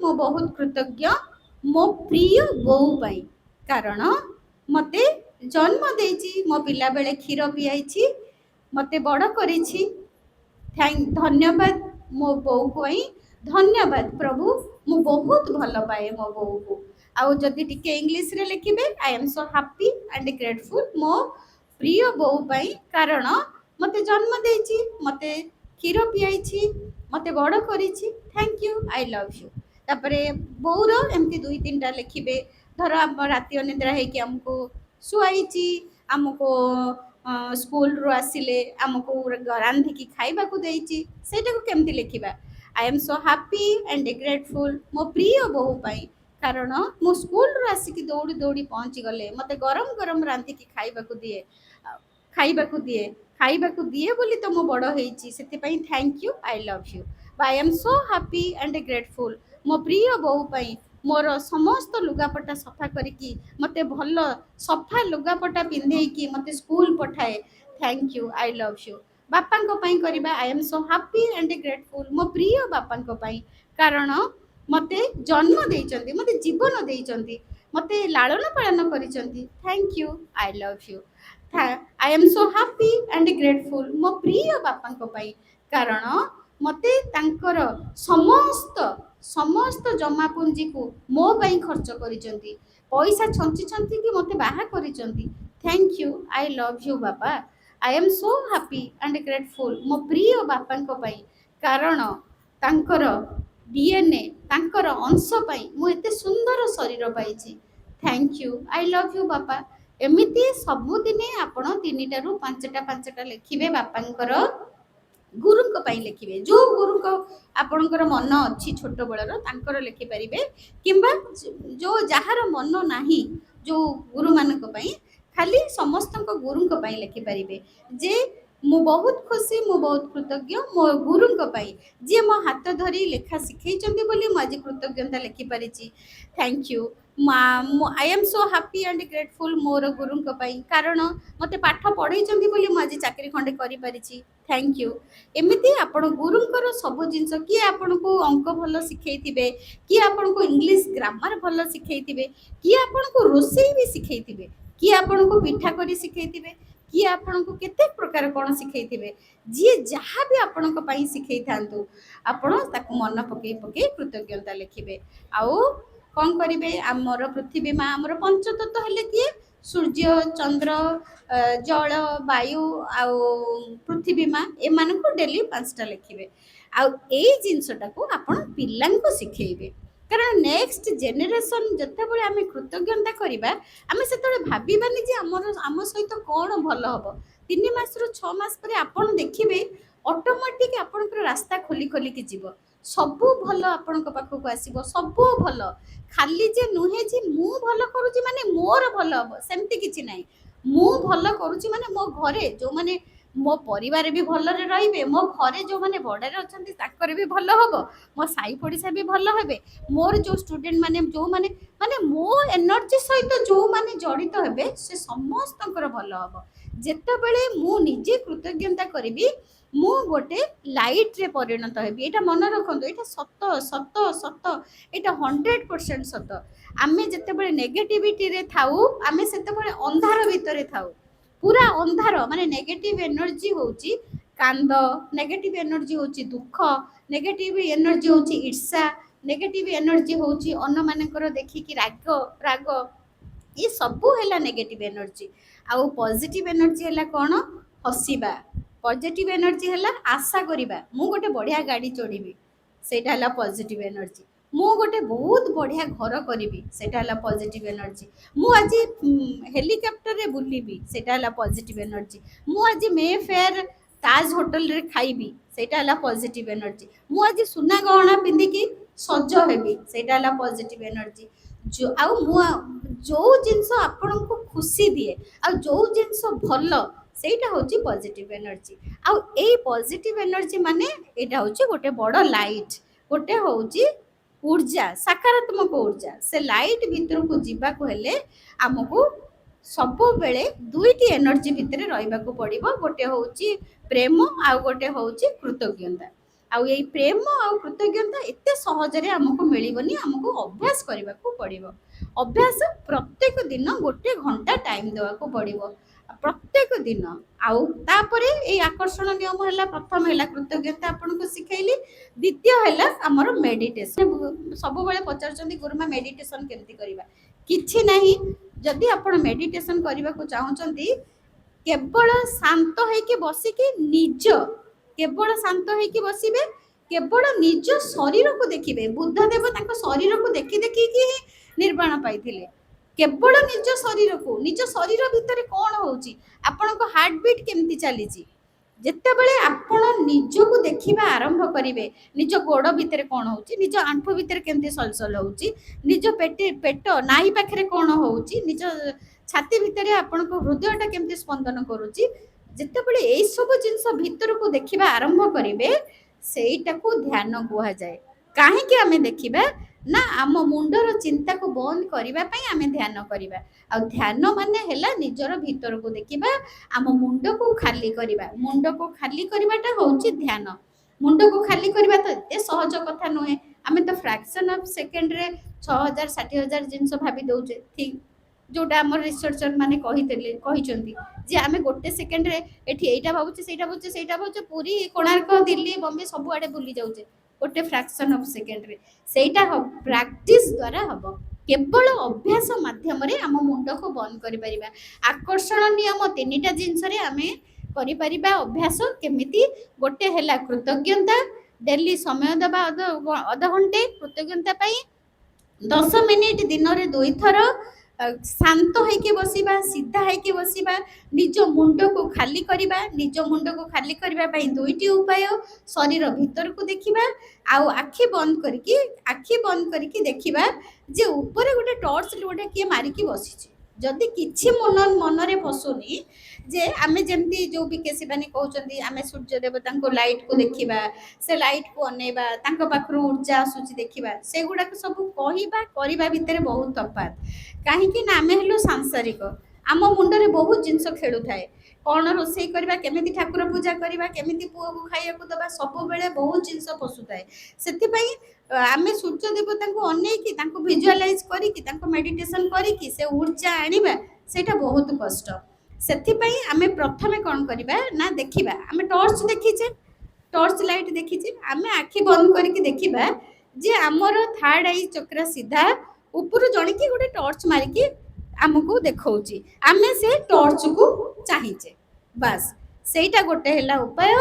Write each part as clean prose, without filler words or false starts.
ମୁଁ ବହୁତ କୃତଜ୍ଞ ମୋ ପ୍ରିୟ ବୋଉ ପାଇଁ। କାରଣ ମୋତେ ଜନ୍ମ ଦେଇଛି, ମୋ ପିଲାବେଳେ କ୍ଷୀର ପିଆଇଛି, ମୋତେ ବଡ଼ କରିଛି। ଧନ୍ୟବାଦ ମୋ ବୋଉକୁ ପାଇଁ। ଧନ୍ୟବାଦ ପ୍ରଭୁ, ମୁଁ ବହୁତ ଭଲ ପାଏ ମୋ ବୋଉକୁ। ଆଉ ଯଦି ଟିକେ ଇଂଲିଶରେ ଲେଖିବେ, I am so happy and grateful ମୋ ପ୍ରିୟ ବୋଉ ପାଇଁ। କାରଣ ମୋତେ ଜନ୍ମ ଦେଇଛି, ମୋତେ କ୍ଷୀର ପିଆଇଛି, ମୋତେ ବଡ଼ କରିଛି। Thank you, I love you. ତାପରେ ବୋଉର ଏମିତି 2-3ଟା ଲେଖିବେ। ଧର ଆମ ରାତି ଅନିଦ୍ରା ହେଇକି ଆମକୁ ଶୁଆଇଛି, ଆମକୁ ସ୍କୁଲରୁ ଆସିଲେ ଆମକୁ ରାନ୍ଧିକି ଖାଇବାକୁ ଦେଇଛି, ସେଇଟାକୁ କେମିତି ଲେଖିବା? I am so happy and grateful ମୋ ପ୍ରିୟ ବୋଉ ପାଇଁ। କାରଣ ମୁଁ ସ୍କୁଲରୁ ଆସିକି ଦୌଡ଼ି ଦୌଡ଼ି ପହଞ୍ଚିଗଲେ ମୋତେ ଗରମ ଗରମ ରାନ୍ଧିକି ଖାଇବାକୁ ଦିଏ ଖାଇବାକୁ ଦିଏ ବୋଲି ତ ମୁଁ ବଡ଼ ହେଇଛି। ସେଥିପାଇଁ thank you, I love you. I am so happy and grateful ମୋ ପ୍ରିୟ ବୋଉ ପାଇଁ। ମୋର ସମସ୍ତ ଲୁଗାପଟା ସଫା କରିକି ମୋତେ ଭଲ ସଫା ଲୁଗାପଟା ପିନ୍ଧେଇକି ମୋତେ ସ୍କୁଲ ପଠାଏ। Thank you, I love you. ବାପାଙ୍କ ପାଇଁ କରିବା, I am so happy and grateful ମୋ ପ୍ରିୟ ବାପାଙ୍କ ପାଇଁ। କାରଣ ମୋତେ ଜନ୍ମ ଦେଇଛନ୍ତି, ମୋତେ ଜୀବନ ଦେଇଛନ୍ତି, ମୋତେ ଲାଳନ ପାଳନ କରିଛନ୍ତି। Thank you, I love you. I am so happy and grateful ମୋ ପ୍ରିୟ ବାପାଙ୍କ ପାଇଁ। କାରଣ ମୋତେ ତାଙ୍କର ସମସ୍ତ ସମସ୍ତ ଜମାପୁଞ୍ଜିକୁ ମୋ ପାଇଁ ଖର୍ଚ୍ଚ କରିଛନ୍ତି, ପଇସା ଛଞ୍ଚିଛନ୍ତି କି ମୋତେ ବାହା କରିଛନ୍ତି। Thank you, I love you ବାପା। I am so happy and grateful ମୋ ପ୍ରିୟ ବାପାଙ୍କ ପାଇଁ। କାରଣ ତାଙ୍କର ଡିଏନ୍ଏ, ତାଙ୍କର ଅଂଶ ପାଇଁ ମୁଁ ଏତେ ସୁନ୍ଦର ଶରୀର ପାଇଛି। Thank you, I love you ବାପା। ଏମିତି ସବୁଦିନେ ଆପଣ 3ଟା ରୁ 5ଟା ଲେଖିବେ। ବାପାଙ୍କର ଗୁରୁଙ୍କ ପାଇଁ ଲେଖିବେ, ଯେଉଁ ଗୁରୁଙ୍କ ଆପଣଙ୍କର ମନ ଅଛି ଛୋଟବେଳର ତାଙ୍କର ଲେଖିପାରିବେ। କିମ୍ବା ଯାହାର ମନ ନାହିଁ, ଯେଉଁ ଗୁରୁମାନଙ୍କ ପାଇଁ, ଖାଲି ସମସ୍ତଙ୍କ ଗୁରୁଙ୍କ ପାଇଁ ଲେଖିପାରିବେ ଯେ ମୁଁ ବହୁତ ଖୁସି, ମୁଁ ବହୁତ କୃତଜ୍ଞ ମୋ ଗୁରୁଙ୍କ ପାଇଁ, ଯିଏ ମୋ ହାତ ଧରି ଲେଖା ଶିଖେଇଛନ୍ତି ବୋଲି ମୁଁ ଆଜି କୃତଜ୍ଞତା ଲେଖିପାରିଛି। Thank you. I am so happy and grateful ମୋର ଗୁରୁଙ୍କ ପାଇଁ। କାରଣ ମୋତେ ପାଠ ପଢ଼େଇଛନ୍ତି ବୋଲି ମୁଁ ଆଜି ଚାକିରି ଖଣ୍ଡେ କରିପାରିଛି। Thank you. ଏମିତି ଆପଣ ଗୁରୁଙ୍କର ସବୁ ଜିନିଷ, କିଏ ଆପଣଙ୍କୁ ଅଙ୍କ ଭଲ ଶିଖେଇଥିବେ, କିଏ ଆପଣଙ୍କୁ ଇଂଲିଶ ଗ୍ରାମାର ଭଲ ଶିଖେଇଥିବେ, କିଏ ଆପଣଙ୍କୁ ରୋଷେଇ ବି ଶିଖେଇଥିବେ, କିଏ ଆପଣଙ୍କୁ ପିଠା କରି ଶିଖେଇଥିବେ, କିଏ ଆପଣଙ୍କୁ କେତେ ପ୍ରକାର କ'ଣ ଶିଖେଇଥିବେ। ଯିଏ ଯାହା ବି ଆପଣଙ୍କ ପାଇଁ ଶିଖେଇଥାନ୍ତୁ, ଆପଣ ତାକୁ ମନ ପକେଇ ପକେଇ କୃତଜ୍ଞତା ଲେଖିବେ। ଆଉ କ'ଣ କରିବେ? ଆମର ପୃଥିବୀ ମା, ଆମର ପଞ୍ଚତତ୍ତ୍ୱ ହେଲେ କିଏ? ସୂର୍ଯ୍ୟ, ଚନ୍ଦ୍ର, ଜଳ, ବାୟୁ ଆଉ ପୃଥିବୀ ମା, ଏମାନଙ୍କୁ ଡେଲି 5ଟା ଲେଖିବେ। ଆଉ ଏଇ ଜିନିଷଟାକୁ ଆପଣ ପିଲାଙ୍କୁ ଶିଖେଇବେ। କାରଣ ନେକ୍ସଟ ଜେନେରେସନ୍ ଯେତେବେଳେ ଆମେ କୃତଜ୍ଞତା କରିବା, ଆମେ ସେତେବେଳେ ଭାବିବାନି ଯେ ଆମ ସହିତ କ'ଣ ଭଲ ହେବ। 3 ମାସରୁ 6 ମାସ ପରେ ଆପଣ ଦେଖିବେ ଅଟୋମେଟିକ୍ ଆପଣଙ୍କର ରାସ୍ତା ଖୋଲି ଖୋଲିକି ଯିବ। ସବୁ ଭଲ ଆପଣଙ୍କ ପାଖକୁ ଆସିବ, ସବୁ ଭଲ। ଖାଲି ଯେ ନୁହେଁ ଯେ ମୁଁ ଭଲ କରୁଛି ମାନେ ମୋର ଭଲ ହେବ, ସେମିତି କିଛି ନାହିଁ। ମୁଁ ଭଲ କରୁଛି ମାନେ ମୋ ଘରେ ଯେଉଁମାନେ, ମୋ ପରିବାର ବି ଭଲରେ ରହିବେ, ମୋ ଘରେ ଯେଉଁମାନେ ବଡ଼ରେ ଅଛନ୍ତି ତାଙ୍କର ବି ଭଲ ହେବ, ମୋ ସାହି ପଡ଼ିଶା ବି ଭଲ ହେବେ, ମୋର ଯେଉଁ ଷ୍ଟୁଡେଣ୍ଟ ମାନେ, ଯେଉଁମାନେ ମାନେ ମୋ ଏନର୍ଜି ସହିତ ଯେଉଁମାନେ ଜଡ଼ିତ ହେବେ, ସେ ସମସ୍ତଙ୍କର ଭଲ ହେବ। ଯେତେବେଳେ ମୁଁ ନିଜେ କୃତଜ୍ଞତା କରିବି, ମୁଁ ଗୋଟେ ଲାଇଟ୍ରେ ପରିଣତ ହେବି। ଏଇଟା ମନେ ରଖନ୍ତୁ, ଏଇଟା ସତ ସତ ସତ, ଏଇଟା 100% ସତ। ଆମେ ଯେତେବେଳେ ନେଗେଟିଭିଟିରେ ଥାଉ, ଆମେ ସେତେବେଳେ ଅନ୍ଧାର ଭିତରେ ଥାଉ, ପୁରା ଅନ୍ଧାର। ମାନେ ନେଗେଟିଭ ଏନର୍ଜି ହେଉଛି କାନ୍ଦ, ନେଗେଟିଭ ଏନର୍ଜି ହେଉଛି ଦୁଃଖ, ନେଗେଟିଭ ଏନର୍ଜି ହେଉଛି ଈର୍ଷା, ନେଗେଟିଭ ଏନର୍ଜି ହେଉଛି ଅନ୍ୟମାନଙ୍କର ଦେଖିକି ରାଗ। ଏ ସବୁ ହେଲା ନେଗେଟିଭ ଏନର୍ଜି। ଆଉ ପଜିଟିଭ ଏନର୍ଜି ହେଲା କ'ଣ? ହସିବା। ପଜିଟିଭ ଏନର୍ଜି ହେଲା ଆଶା କରିବା, ମୁଁ ଗୋଟେ ବଢ଼ିଆ ଗାଡ଼ି ଚଢ଼ିବି, ସେଇଟା ହେଲା ପଜିଟିଭ ଏନର୍ଜି। ମୁଁ ଗୋଟେ ବହୁତ ବଢ଼ିଆ ଘର କରିବି, ସେଇଟା ହେଲା ପଜିଟିଭ ଏନର୍ଜି। ମୁଁ ଆଜି ହେଲିକପ୍ଟରରେ ବୁଲିବି, ସେଇଟା ହେଲା ପଜିଟିଭ ଏନର୍ଜି। ମୁଁ ଆଜି ମେ ଫେୟାର ତାଜ ହୋଟେଲରେ ଖାଇବି, ସେଇଟା ହେଲା ପଜିଟିଭ ଏନର୍ଜି। ମୁଁ ଆଜି ସୁନା ଗହଣା ପିନ୍ଧିକି ସଜ ହେବି, ସେଇଟା ହେଲା ପଜିଟିଭ ଏନର୍ଜି। ଆଉ ଯେଉଁ ଜିନିଷ ଆପଣଙ୍କୁ ଖୁସି ଦିଏ, ଆଉ ଯେଉଁ ଜିନିଷ ଭଲ, ସେଇଟା ହେଉଛି ପଜିଟିଭ ଏନର୍ଜି। ଆଉ ଏଇ ପଜିଟିଭ ଏନର୍ଜି ମାନେ ଏଇଟା ହେଉଛି ଗୋଟେ ବଡ଼ ଲାଇଟ୍, ଗୋଟେ ହେଉଛି ऊर्जा, सकारात्मक ऊर्जा। से लाइट भितर को जीवाक हेले आमको सब बेले दुईटी एनर्जी भितर रहिबाकू पड़िबो। गोटे होउची प्रेम आ गोटे होउची कृतज्ञता। ଆଉ ଏଇ ପ୍ରେମ ଆଉ କୃତଜ୍ଞତା ଏତେ ସହଜରେ ଆମକୁ ମିଳିବନି, ଆମକୁ ଅଭ୍ୟାସ କରିବାକୁ ପଡ଼ିବ। ଅଭ୍ୟାସ ପ୍ରତ୍ୟେକ ଦିନ 1 ଘଣ୍ଟା ଟାଇମ୍ ଦେବାକୁ ପଡ଼ିବ ପ୍ରତ୍ୟେକ ଦିନ। ଆଉ ତାପରେ ଏଇ ଆକର୍ଷଣ ନିୟମ ହେଲା, ପ୍ରଥମ ହେଲା କୃତଜ୍ଞତା ଆପଣଙ୍କୁ ଶିଖେଇଲି, ଦ୍ୱିତୀୟ ହେଲା ଆମର ମେଡିଟେସନ। ସବୁବେଳେ ପଚାରୁଛନ୍ତି ଗୁରୁମା ମେଡିଟେସନ କେମିତି କରିବା? କିଛି ନାହିଁ, ଯଦି ଆପଣ ମେଡିଟେସନ କରିବାକୁ ଚାହୁଁଛନ୍ତି, କେବଳ ଶାନ୍ତ ହେଇକି ବସିକି କେବଳ ଶାନ୍ତ ହେଇକି ବସିବେ, କେବଳ ନିଜ ଶରୀରକୁ ଦେଖିବେ। ବୁଦ୍ଧଦେବ ତାଙ୍କ ଶରୀରକୁ ଦେଖି ଦେଖିକି ହିଁ ନିର୍ବାଣ ପାଇଥିଲେ। କେବଳ ନିଜ ଶରୀରକୁ, ନିଜ ଶରୀର ଭିତରେ କ'ଣ ହଉଛି, ଆପଣଙ୍କ ହାର୍ଟ ବିଟ୍ କେମିତି ଚାଲିଛି, ଯେତେବେଳେ ଆପଣ ନିଜକୁ ଦେଖିବା ଆରମ୍ଭ କରିବେ, ନିଜ ଗୋଡ଼ ଭିତରେ କ'ଣ ହଉଛି, ନିଜ ଆଣ୍ଠୁ ଭିତରେ କେମିତି ସଲସଲ ହଉଛି, ନିଜ ପେଟ ନାହି ପାଖରେ କ'ଣ ହଉଛି, ନିଜ ଛାତି ଭିତରେ ଆପଣଙ୍କ ହୃଦୟଟା କେମିତି ସ୍ପନ୍ଦନ କରୁଛି, ଯେତେବେଳେ ଏଇସବୁ ଜିନିଷ ଭିତରକୁ ଦେଖିବା ଆରମ୍ଭ କରିବେ, ସେଇଟାକୁ ଧ୍ୟାନ କୁହାଯାଏ। କାହିଁକି ଆମେ ଦେଖିବା ନା, ଆମ ମୁଣ୍ଡର ଚିନ୍ତାକୁ ବନ୍ଦ କରିବା ପାଇଁ ଆମେ ଧ୍ୟାନ କରିବା। ଆଉ ଧ୍ୟାନ ମାନେ ହେଲା ନିଜର ଭିତରକୁ ଦେଖିବା, ଆମ ମୁଣ୍ଡକୁ ଖାଲି କରିବା। ମୁଣ୍ଡକୁ ଖାଲି କରିବାଟା ହଉଛି ଧ୍ୟାନ। ମୁଣ୍ଡକୁ ଖାଲି କରିବା ତ ଏତେ ସହଜ କଥା ନୁହେଁ। ଆମେ ତ ଫ୍ରାକ୍ସନ୍ ଅଫ୍ ସେକେଣ୍ଡରେ 6,000 60,000 ଜିନିଷ ଭାବି ଦଉଛେ। ଠିକ୍, ଯୋଉଟା ଆମର ରିସର୍ଚର ମାନେ କହିଛନ୍ତି ଯେ ଆମେ 1 ସେକେଣ୍ଡରେ ଏଠି ଏଇଟା ଭାବୁଛେ, ସେଇଟା ଭାବୁଛେ, ସେଇଟା ଭାବୁଛେ, ପୁରୀ କୋଣାର୍କ ଦିଲ୍ଲୀ ବମ୍ବେ ସବୁଆଡେ ବୁଲି ଯାଉଛେ ଗୋଟେ ଫ୍ରାକ୍ସନ୍ ଅଫ୍ ସେକେଣ୍ଡରେ। ସେଇଟା ପ୍ରାକ୍ଟିସ ଦ୍ୱାରା ହବ। କେବଳ ଅଭ୍ୟାସ ମାଧ୍ୟମରେ ଆମ ମୁଣ୍ଡକୁ ବନ୍ଦ କରିପାରିବା। ଆକର୍ଷଣ ନିୟମ 3ଟା ଜିନିଷରେ ଆମେ କରିପାରିବା ଅଭ୍ୟାସ। କେମିତି? ଗୋଟେ ହେଲା କୃତଜ୍ଞତା, ଡେଲି ସମୟ ଦେବା ଅଧଘଣ୍ଟେ କୃତଜ୍ଞତା ପାଇଁ, 10 ମିନିଟ୍ ଦିନରେ 2 ଥର ଶାନ୍ତ ହେଇକି ବସିବା, ସିଧା ହେଇକି ବସିବା, ନିଜ ମୁଣ୍ଡକୁ ଖାଲି କରିବା। ନିଜ ମୁଣ୍ଡକୁ ଖାଲି କରିବା ପାଇଁ 2ଟି ଉପାୟ, ଶରୀର ଭିତରକୁ ଦେଖିବା, ଆଉ ଆଖି ବନ୍ଦ କରିକି ଦେଖିବା ଯେ ଉପରେ ଗୋଟେ ଟର୍ଚ୍ଚ ଗୋଟେ କିଏ ମାରିକି ବସିଛି। ଯଦି କିଛି ମନରେ ପଶୁନି, ଯେ ଆମେ ଯେମିତି ଯୋଉ ବିକେଶିବାନୀ କହୁଛନ୍ତି, ଆମେ ସୂର୍ଯ୍ୟ ଦେବତାଙ୍କୁ ଲାଇଟକୁ ଦେଖିବା, ସେ ଲାଇଟକୁ ଅନେଇବା, ତାଙ୍କ ପାଖରୁ ଉର୍ଜା ଆସୁଛି ଦେଖିବା, ସେଗୁଡାକ ସବୁ କହିବା କରିବା ଭିତରେ ବହୁତ ତଫାତ୍। କାହିଁକି ନା ଆମେ ହେଲୁ ସାଂସାରିକ, ଆମ ମୁଣ୍ଡରେ ବହୁତ ଜିନିଷ ଖେଳୁଥାଏ। କ'ଣ ରୋଷେଇ କରିବା, କେମିତି ଠାକୁର ପୂଜା କରିବା, କେମିତି ପୁଅକୁ ଖାଇବାକୁ ଦେବା, ସବୁବେଳେ ବହୁତ ଜିନିଷ ପଶୁଥାଏ। ସେଥିପାଇଁ ଆମେ ସୂର୍ଯ୍ୟ ଦେବତାଙ୍କୁ ଅନେଇକି, ତାଙ୍କୁ ଭିଜୁଆଲାଇଜ କରିକି, ତାଙ୍କୁ ମେଡିଟେସନ କରିକି ସେ ଉର୍ଜା ଆଣିବା, ସେଇଟା ବହୁତ କଷ୍ଟ। ସେଥିପାଇଁ ଆମେ ପ୍ରଥମେ କ'ଣ କରିବା ନା, ଦେଖିବା। ଆମେ ଟର୍ଚ୍ଚ ଦେଖିଛେ, ଟର୍ଚ୍ଚ ଲାଇଟ୍ ଦେଖିଛେ, ଆମେ ଆଖି ବନ୍ଦ କରିକି ଦେଖିବା ଯେ ଆମର ଥାର୍ଡ ଆଇ ଚକ୍ର ସିଧା ଉପରୁ ଜଣିକି ଗୋଟେ ଟର୍ଚ୍ଚ ମାରିକି ଆମକୁ ଦେଖଉଛି, ଆମେ ସେ ଟର୍ଚ୍ଚକୁ ଚାହିଁଛେ। ବାସ୍, ସେଇଟା ଗୋଟେ ହେଲା ଉପାୟ।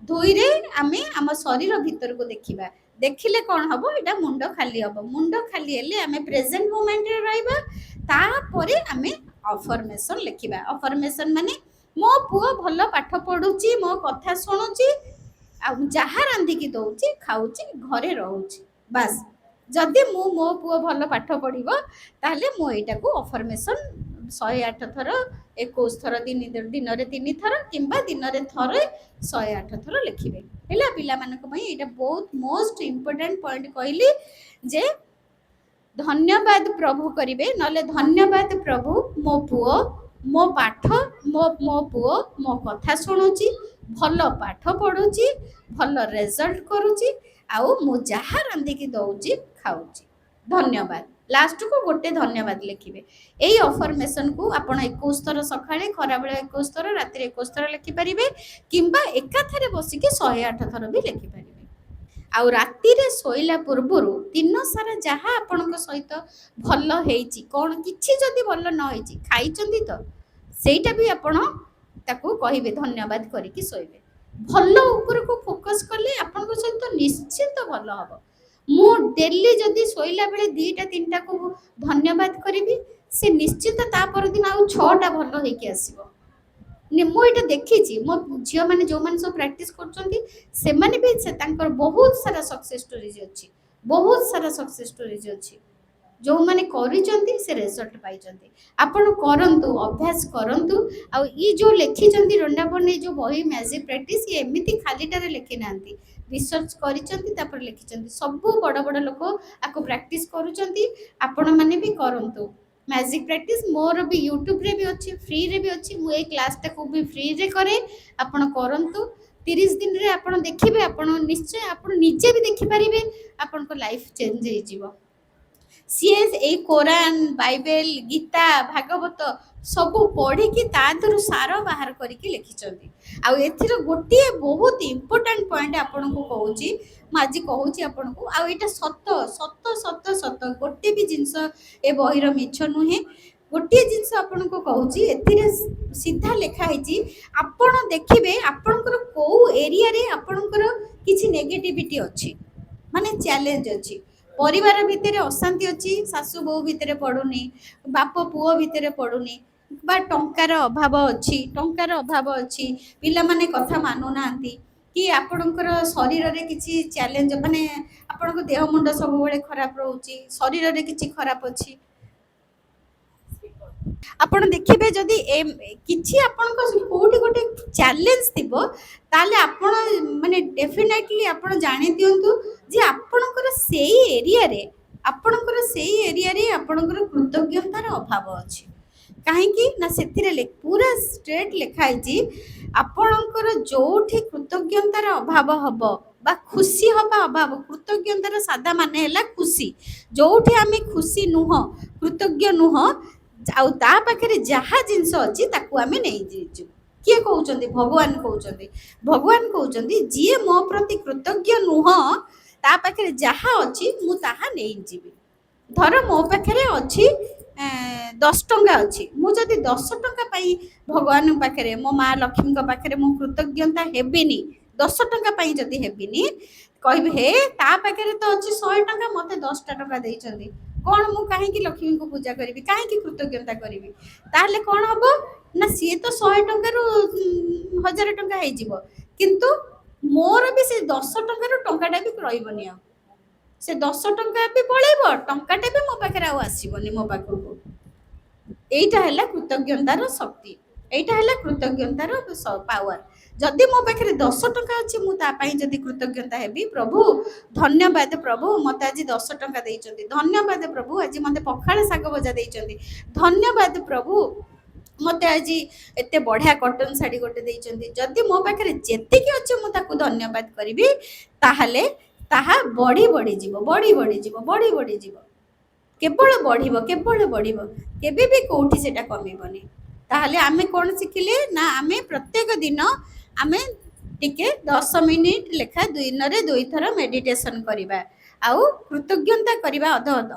2ରେ ଆମେ ଆମ ଶରୀର ଭିତରକୁ ଦେଖିବା। ଦେଖିଲେ କ'ଣ ହବ? ଏଇଟା ମୁଣ୍ଡ ଖାଲି ହବ। ମୁଣ୍ଡ ଖାଲି ହେଲେ ଆମେ ପ୍ରେଜେଣ୍ଟ ମୋମେଣ୍ଟରେ ରହିବା। ତାପରେ ଆମେ ଅଫର୍ମେସନ ଲେଖିବା। ଅଫର୍ମେସନ ମାନେ, ମୋ ପୁଅ ଭଲ ପାଠ ପଢୁଛି, ମୋ କଥା ଶୁଣୁଛି, ଆଉ ଯାହା ରାନ୍ଧିକି ଦଉଛି ଖାଉଛି, ଘରେ ରହୁଛି। ବାସ୍, ଯଦି ମୋ ପୁଅ ଭଲ ପାଠ ପଢିବ, ତାହେଲେ ମୁଁ ଏଇଟାକୁ ଅଫର୍ମେସନ 108 ଥର, 21 ଥର, ଦିନରେ 3 ଥର କିମ୍ବା ଦିନରେ ଥରେ 108 ଥର ଲେଖିବେ। ହେଲା, ପିଲାମାନଙ୍କ ପାଇଁ ଏଇଟା ବହୁତ ମୋଷ୍ଟ ଇମ୍ପୋର୍ଟାଣ୍ଟ ପଏଣ୍ଟ କହିଲି ଯେ ଧନ୍ୟବାଦ ପ୍ରଭୁ କରିବେ, ନହେଲେ ଧନ୍ୟବାଦ ପ୍ରଭୁ, ମୋ ପୁଅ ମୋ ପାଠ, ମୋ ପୁଅ ମୋ କଥା ଶୁଣୁଛି, ଭଲ ପାଠ ପଢୁଛି, ଭଲ ରେଜଲ୍ଟ କରୁଛି, ଆଉ ମୁଁ ଯାହା ରାନ୍ଧିକି ଦଉଛି ଖାଉଛି, ଧନ୍ୟବାଦ। ଲାଷ୍ଟକୁ ଗୋଟେ ଧନ୍ୟବାଦ ଲେଖିବେ। ଏଇ ଅଫର୍ମେସନକୁ ଆପଣ 21 ଥର ସକାଳେ, ଖରାବେଳେ 21 ଥର, ରାତିରେ 21 ଥର ଲେଖିପାରିବେ, କିମ୍ବା ଏକାଥରେ ବସିକି 108 ଥର ବି ଲେଖିପାରିବେ। ଆଉ ରାତିରେ ଶୋଇଲା ପୂର୍ବରୁ ଦିନ ସାରା ଯାହା ଆପଣଙ୍କ ସହିତ ଭଲ ହେଇଛି, କ'ଣ କିଛି ଯଦି ଭଲ ନ ହେଇଛି, ଖାଇଛନ୍ତି ତ, ସେଇଟା ବି ଆପଣ ତାକୁ କହିବେ, ଧନ୍ୟବାଦ କରିକି ଶୋଇବେ। ଭଲ ଉପରକୁ ଫୋକସ କଲେ ଆପଣଙ୍କ ସହିତ ନିଶ୍ଚିତ ଭଲ ହବ। ମୁଁ ଡେଲି ଯଦି ଶୋଇଲା ବେଳେ 2ଟା 3ଟାକୁ ଧନ୍ୟବାଦ କରିବି, ସେ ନିଶ୍ଚିତ ତା ପରଦିନ ଆଉ 6ଟା ଭଲ ହେଇକି ଆସିବ। ମୁଁ ଏଇଟା ଦେଖିଛି, ମୋ ଝିଅମାନେ ଯେଉଁମାନେ ସବୁ ପ୍ରାକ୍ଟିସ୍ କରୁଛନ୍ତି, ସେମାନେ ବି ତାଙ୍କର ବହୁତ ସାରା ସକ୍ସେସ୍ ଷ୍ଟୋରିଜ୍ ଅଛି, ବହୁତ ସାରା ସକ୍ସେସ୍ ଷ୍ଟୋରିଜ୍ ଅଛି। ଯେଉଁମାନେ କରିଛନ୍ତି ସେ ରେଜଲ୍ଟ ପାଇଛନ୍ତି। ଆପଣ କରନ୍ତୁ, ଅଭ୍ୟାସ କରନ୍ତୁ। ଆଉ ଇ ଯେଉଁ ଲେଖିଛନ୍ତି ରଣ୍ଡା ବନେଇ ଯେଉଁ ବହି ମ୍ୟାଜିକ୍ ପ୍ରାକ୍ଟିସ୍, ଇଏ ଏମିତି ଖାଲିଟାରେ ଲେଖି ନାହାନ୍ତି, ରିସର୍ଚ୍ଚ କରିଛନ୍ତି, ତାପରେ ଲେଖିଛନ୍ତି। ସବୁ ବଡ଼ ବଡ଼ ଲୋକ ଆକୁ ପ୍ରାକ୍ଟିସ୍ କରୁଛନ୍ତି, ଆପଣମାନେ ବି କରନ୍ତୁ। ମ୍ୟାଜିକ୍ ପ୍ରାକ୍ଟିସ୍ ମୋର ବି ୟୁଟ୍ୟୁବରେ ବି ଅଛି, ଫ୍ରିରେ ବି ଅଛି। ମୁଁ ଏଇ କ୍ଲାସ୍ଟାକୁ ବି ଫ୍ରିରେ କରେ, ଆପଣ କରନ୍ତୁ। 30 दिन रे आपण देखिबे आपण निश्चय आपण निजे भी देखि परिबे आपण को लाइफ चेंज हे जीवो सीए ए कोरान बाइबल गीता भागवत सब पढ़ी कि तादर सार बाहर करके लिखिं आउ एथिर गोटे बहुत इंपोर्टेंट पॉइंट आपन को कहूची आज कहूची आपन को आउ एटा सत सत सत सत गोटे भी जिंस ए बहिर मिछ नुहे गोटे जिंस आपन को कहूची एथिरे सीधा लिखा है आपण देखिबे आपनकर को एरिया रे आपनकर किछि नेगेटिविटी अछि माने चैलेंज अछि परिवार भितर अशांति अच्छी शाशु बो भितर पड़ुनी बाप पुओ भितर पड़ुनी बा टंकार अभाव अच्छी टंकार अभाव अच्छी पिला माने कथा मानु नांती कि आपणकर शरीर रे किछि चैलेंज माने आपणको देह मुंड सब बेले खराब रहउची शरीर रे किछि खराब अच्छी ଆପଣ ଦେଖିବେ ଯଦି କିଛି ଆପଣଙ୍କ କୋଉଠି ଗୋଟେ ଚ୍ୟାଲେଞ୍ଜ ଥିବ ତାହେଲେ ଆପଣ ମାନେ ଡେଫିନେଟଲି ଆପଣ ଜାଣି ଦିଅନ୍ତୁ ଯେ ଆପଣଙ୍କର ସେଇ ଏରିଆରେ ଆପଣଙ୍କର କୃତଜ୍ଞତାର ଅଭାବ ଅଛି କାହିଁକି ନା ସେଥିରେ ପୁରା ଷ୍ଟ୍ରେଟ୍ ଲେଖା ହେଇଛି ଆପଣଙ୍କର ଯୋଉଠି କୃତଜ୍ଞତାର ଅଭାବ ହବ ବା ଖୁସି ହବା ଅଭାବ କୃତଜ୍ଞତାର ସାଧା ମାନେ ହେଲା ଖୁସି ଯୋଉଠି ଆମେ ଖୁସି ନୁହଁ କୃତଜ୍ଞ ନୁହଁ ଆଉ ତା ପାଖରେ ଯାହା ଜିନିଷ ଅଛି ତାକୁ ଆମେ ନେଇଯିବୁ କିଏ କହୁଛନ୍ତି ଭଗବାନ କହୁଛନ୍ତି ଯିଏ ମୋ ପ୍ରତି କୃତଜ୍ଞ ନୁହଁ ତା ପାଖରେ ଯାହା ଅଛି ମୁଁ ତାହା ନେଇଯିବି ଧର ମୋ ପାଖରେ ଅଛି 10 ଟଙ୍କା ଅଛି ମୁଁ ଯଦି 10 ଟଙ୍କା ପାଇଁ ଭଗବାନଙ୍କ ପାଖରେ ମୋ ମା ଲକ୍ଷ୍ମୀଙ୍କ ପାଖରେ ମୁଁ କୃତଜ୍ଞତା ହେବିନି 10 ଟଙ୍କା ପାଇଁ ଯଦି ହେବିନି କହିବି ହେ ତା ପାଖରେ ତ ଅଛି 100 ଟଙ୍କା ମତେ 10ଟା ଟଙ୍କା ଦେଇଛନ୍ତି କଣ ମୁଁ କାହିଁକି ଲକ୍ଷ୍ମୀଙ୍କୁ ପୂଜା କରିବି କାହିଁକି କୃତଜ୍ଞତା କରିବି ତାହେଲେ କଣ ହବ ନା ସିଏ ତ 100 ଟଙ୍କାରୁ 1000 ଟଙ୍କା ହେଇଯିବ କିନ୍ତୁ ମୋର ବି ସେ 10 ଟଙ୍କାରୁ ଟଙ୍କାଟା ବି ରହିବନି ଆଉ ସେ 10 ଟଙ୍କା ବି ପଳେଇବ ଟଙ୍କାଟା ବି ମୋ ପାଖରେ ଆଉ ଆସିବନି ମୋ ପାଖକୁ এইটা ହେଲା କୃତଜ୍ଞତାର ଶକ୍ତି এইটা ହେଲା କୃତଜ୍ଞତାର ପାୱାର ଯଦି ମୋ ପାଖରେ 10 ଟଙ୍କା ଅଛି ମୁଁ ତା ପାଇଁ ଯଦି କୃତଜ୍ଞତା ହେବି ପ୍ରଭୁ ଧନ୍ୟବାଦ ପ୍ରଭୁ ମତେ ଆଜି 10 ଟଙ୍କା ଦେଇଛନ୍ତି ଧନ୍ୟବାଦ ପ୍ରଭୁ ଆଜି ମତେ ପଖାଳ ଶାଗ ଭଜା ଦେଇଛନ୍ତି ଧନ୍ୟବାଦ ପ୍ରଭୁ ମତେ ଆଜି ଏତେ ବଢିଆ କଟନ ଶାଢୀ ଗୋଟେ ଦେଇଛନ୍ତି ଯଦି ମୋ ପାଖରେ ଯେତିକି ଅଛି ମୁଁ ତାକୁ ଧନ୍ୟବାଦ କରିବି ତାହେଲେ ତାହା ବଢି ବଢି ଯିବ କେବଳ ବଢିବ କେବେ ବି କୋଉଠି ସେଟା କମିବନି ତାହେଲେ ଆମେ କଣ ଶିଖିଲେ ନା ଆମେ ପ୍ରତ୍ୟେକ ଦିନ ଆମେ ଟିକେ 10 ମିନିଟ ଲେଖା ଦିନରେ 2 ଥର ମେଡିଟେସନ କରିବା ଆଉ କୃତଜ୍ଞତା କରିବା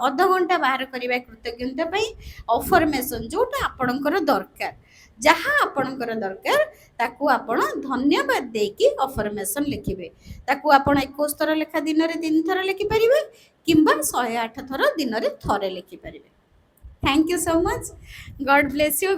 ଅଧ ଘଣ୍ଟା ବାହାର କରିବା କୃତଜ୍ଞତା ପାଇଁ ଅଫର୍ମେସନ ଯୋଉଟା ଆପଣଙ୍କର ଦରକାର ଯାହା ଆପଣଙ୍କର ଦରକାର ତାକୁ ଆପଣ ଧନ୍ୟବାଦ ଦେଇକି ଅଫର୍ମେସନ ଲେଖିବେ ତାକୁ ଆପଣ 21 ଥର ଲେଖା ଦିନରେ 3 ଥର ଲେଖିପାରିବେ କିମ୍ବା 108 ଥର ଦିନରେ ଥରେ ଲେଖିପାରିବେ। Thank you so much. God bless you.